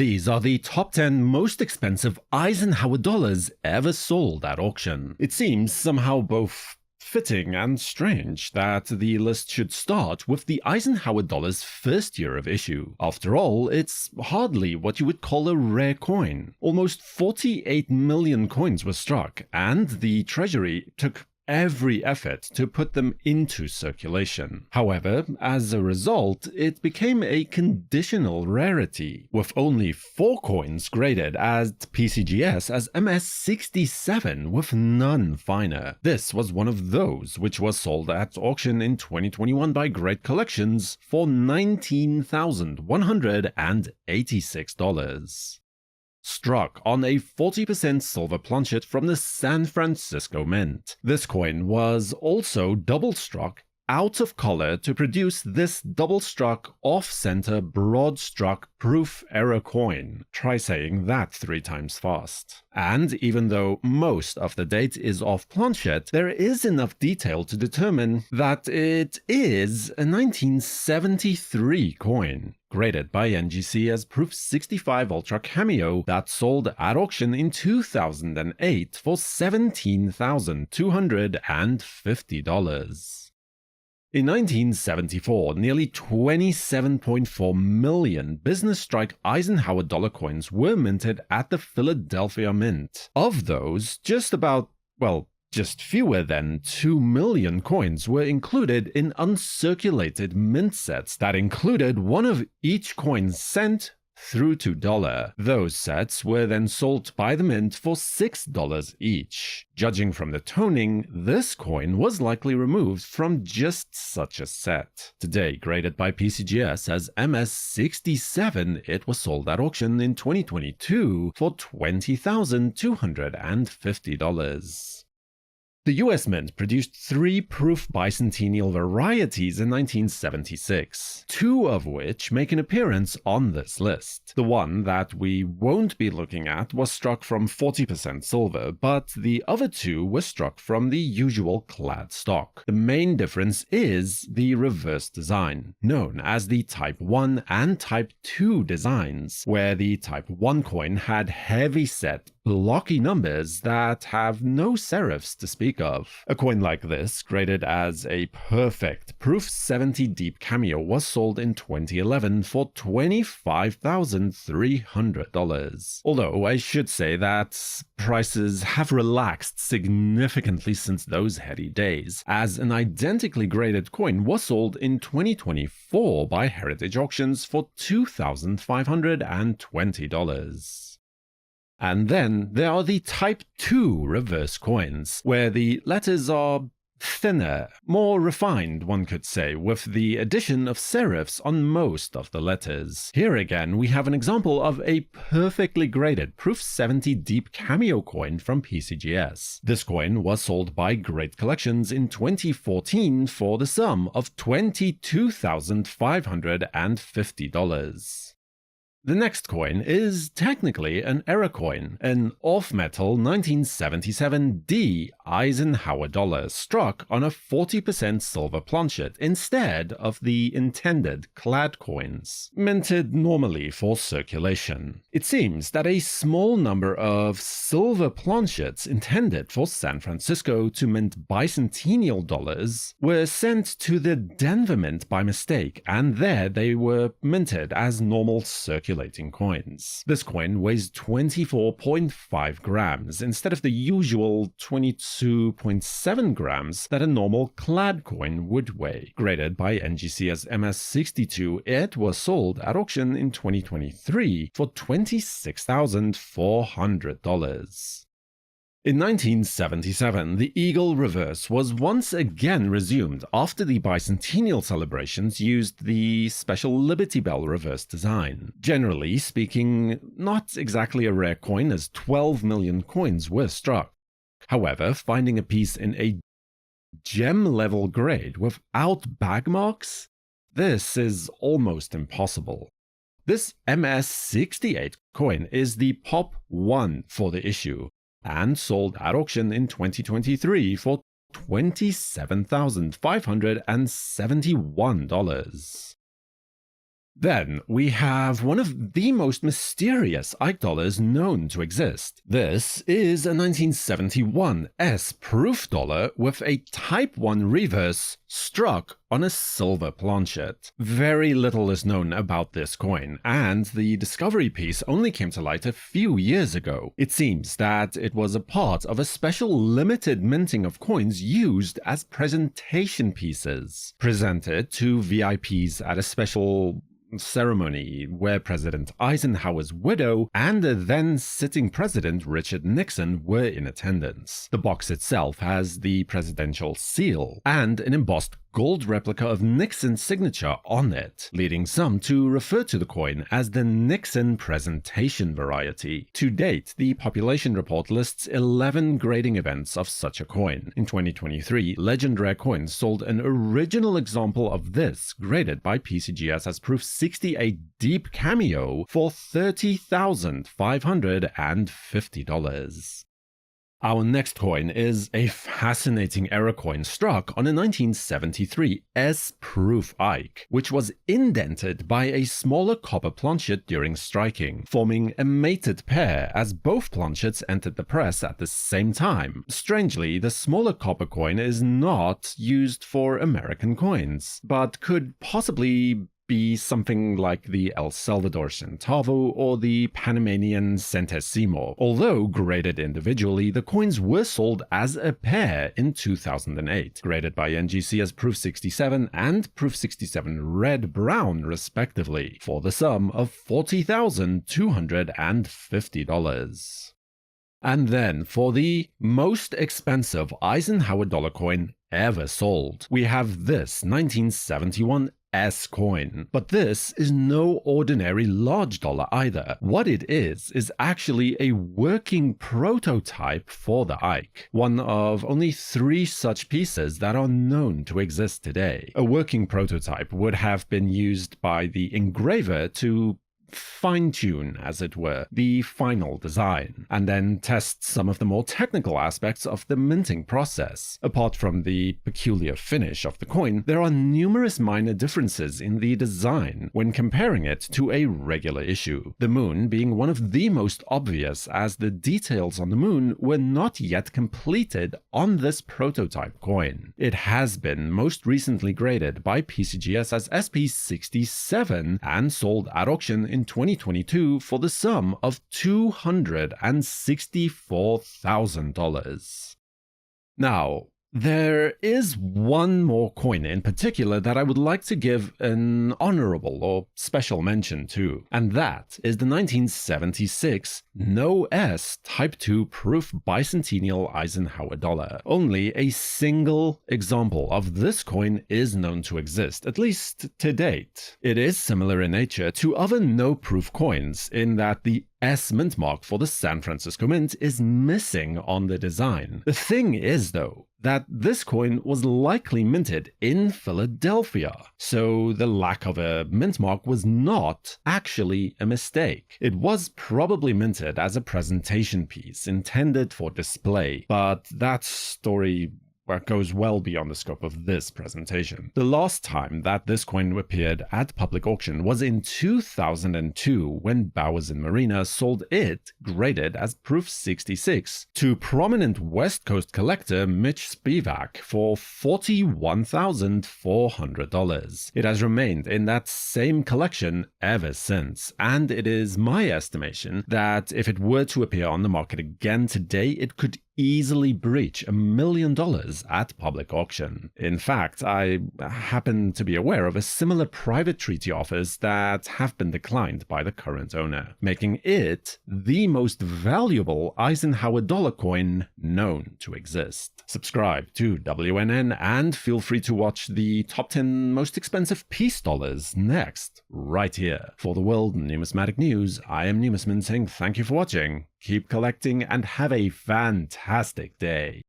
These are the top 10 most expensive Eisenhower dollars ever sold at auction. It seems somehow both fitting and strange that the list should start with the Eisenhower dollar's first year of issue. After all, it's hardly what you would call a rare coin. Almost 48 million coins were struck, and the Treasury took every effort to put them into circulation. However, as a result, it became a conditional rarity, with only 4 coins graded at PCGS as MS67 with none finer. This was one of those which was sold at auction in 2021 by Great Collections for $19,186. Struck on a 40% silver planchet from the San Francisco Mint. This coin was also double struck out of color to produce this double-struck, off-center, broad-struck proof error coin. Try saying that 3 times fast. And even though most of the date is off planchet, there is enough detail to determine that it is a 1973 coin, graded by NGC as Proof 65 Ultra Cameo, that sold at auction in 2008 for $17,250. In 1974, nearly 27.4 million business-strike Eisenhower dollar coins were minted at the Philadelphia Mint. Of those, just fewer than 2 million coins were included in uncirculated mint sets that included one of each coin cent through to dollar. Those sets were then sold by the mint for $6 each. Judging from the toning, this coin was likely removed from just such a set. Today graded by PCGS as MS67, it was sold at auction in 2022 for $20,250. The US Mint produced 3 proof bicentennial varieties in 1976, 2 of which make an appearance on this list. The one that we won't be looking at was struck from 40% silver, but the other 2 were struck from the usual clad stock. The main difference is the reverse design, known as the Type 1 and Type 2 designs, where the Type 1 coin had heavy-set, blocky numbers that have no serifs to speak of. A coin like this, graded as a perfect Proof 70 Deep Cameo, was sold in 2011 for $25,300. Although I should say that prices have relaxed significantly since those heady days, as an identically graded coin was sold in 2024 by Heritage Auctions for $2,520. And then there are the Type 2 reverse coins, where the letters are thinner, more refined, one could say, with the addition of serifs on most of the letters. Here again we have an example of a perfectly graded Proof 70 Deep Cameo coin from PCGS. This coin was sold by Great Collections in 2014 for the sum of $22,550. The next coin is technically an error coin, an off-metal 1977D Eisenhower dollar struck on a 40% silver planchet instead of the intended clad coins, minted normally for circulation. It seems that a small number of silver planchets intended for San Francisco to mint bicentennial dollars were sent to the Denver Mint by mistake, and there they were minted as normal circulating coins. This coin weighs 24.5 grams instead of the usual 22.7 grams that a normal clad coin would weigh. Graded by NGC as MS62, it was sold at auction in 2023 for $26,400. In 1977, the Eagle reverse was once again resumed after the bicentennial celebrations used the special Liberty Bell reverse design. Generally speaking, not exactly a rare coin, as 12 million coins were struck. However, finding a piece in a gem-level grade without bag marks? This is almost impossible. This MS68 coin is the Pop 1 for the issue, and sold at auction in 2023 for $27,571. Then we have one of the most mysterious Ike dollars known to exist. This is a 1971 S-proof dollar with a Type 1 reverse struck on a silver planchet. Very little is known about this coin, and the discovery piece only came to light a few years ago. It seems that it was a part of a special limited minting of coins used as presentation pieces, presented to VIPs at a special ceremony where President Eisenhower's widow and the then sitting president Richard Nixon were in attendance. The box itself has the presidential seal and an embossed gold replica of Nixon's signature on it, leading some to refer to the coin as the Nixon presentation variety. To date, the population report lists 11 grading events of such a coin. In 2023, Legend Rare Coins sold an original example of this, graded by PCGS as Proof 68 Deep Cameo for $30,550. Our next coin is a fascinating error coin struck on a 1973 S-proof Ike, which was indented by a smaller copper planchet during striking, forming a mated pair as both planchets entered the press at the same time. Strangely, the smaller copper coin is not used for American coins, but could possibly be something like the El Salvador centavo or the Panamanian centesimo. Although graded individually, the coins were sold as a pair in 2008, graded by NGC as Proof 67 and Proof 67 Red-Brown respectively, for the sum of $40,250. And then, for the most expensive Eisenhower dollar coin ever sold, we have this 1971 S coin. But this is no ordinary large dollar either. What it is actually a working prototype for the Ike, one of only 3 such pieces that are known to exist today. A working prototype would have been used by the engraver to fine-tune, as it were, the final design, and then test some of the more technical aspects of the minting process. Apart from the peculiar finish of the coin, there are numerous minor differences in the design when comparing it to a regular issue, the moon being one of the most obvious, as the details on the moon were not yet completed on this prototype coin. It has been most recently graded by PCGS as SP67 and sold at auction in 2022 for the sum of $264,000. Now, there is one more coin in particular that I would like to give an honorable or special mention to, and that is the 1976 No S Type 2 Proof Bicentennial Eisenhower dollar. Only a single example of this coin is known to exist, at least to date. It is similar in nature to other no-proof coins in that the S mint mark for the San Francisco Mint is missing on the design. The thing is, though, that this coin was likely minted in Philadelphia, so the lack of a mint mark was not actually a mistake. It was probably minted as a presentation piece intended for display, but that story goes well beyond the scope of this presentation. The last time that this coin appeared at public auction was in 2002 when Bowers & Marina sold it, graded as Proof 66, to prominent West Coast collector Mitch Spivak for $41,400. It has remained in that same collection ever since, and it is my estimation that if it were to appear on the market again today, it could easily breach $1 million at public auction. In fact, I happen to be aware of a similar private treaty offers that have been declined by the current owner, making it the most valuable Eisenhower dollar coin known to exist. Subscribe to WNN and feel free to watch the top 10 most expensive peace dollars next, right here. For the World Numismatic News, I am Numisman saying thank you for watching. Keep collecting and have a fantastic day.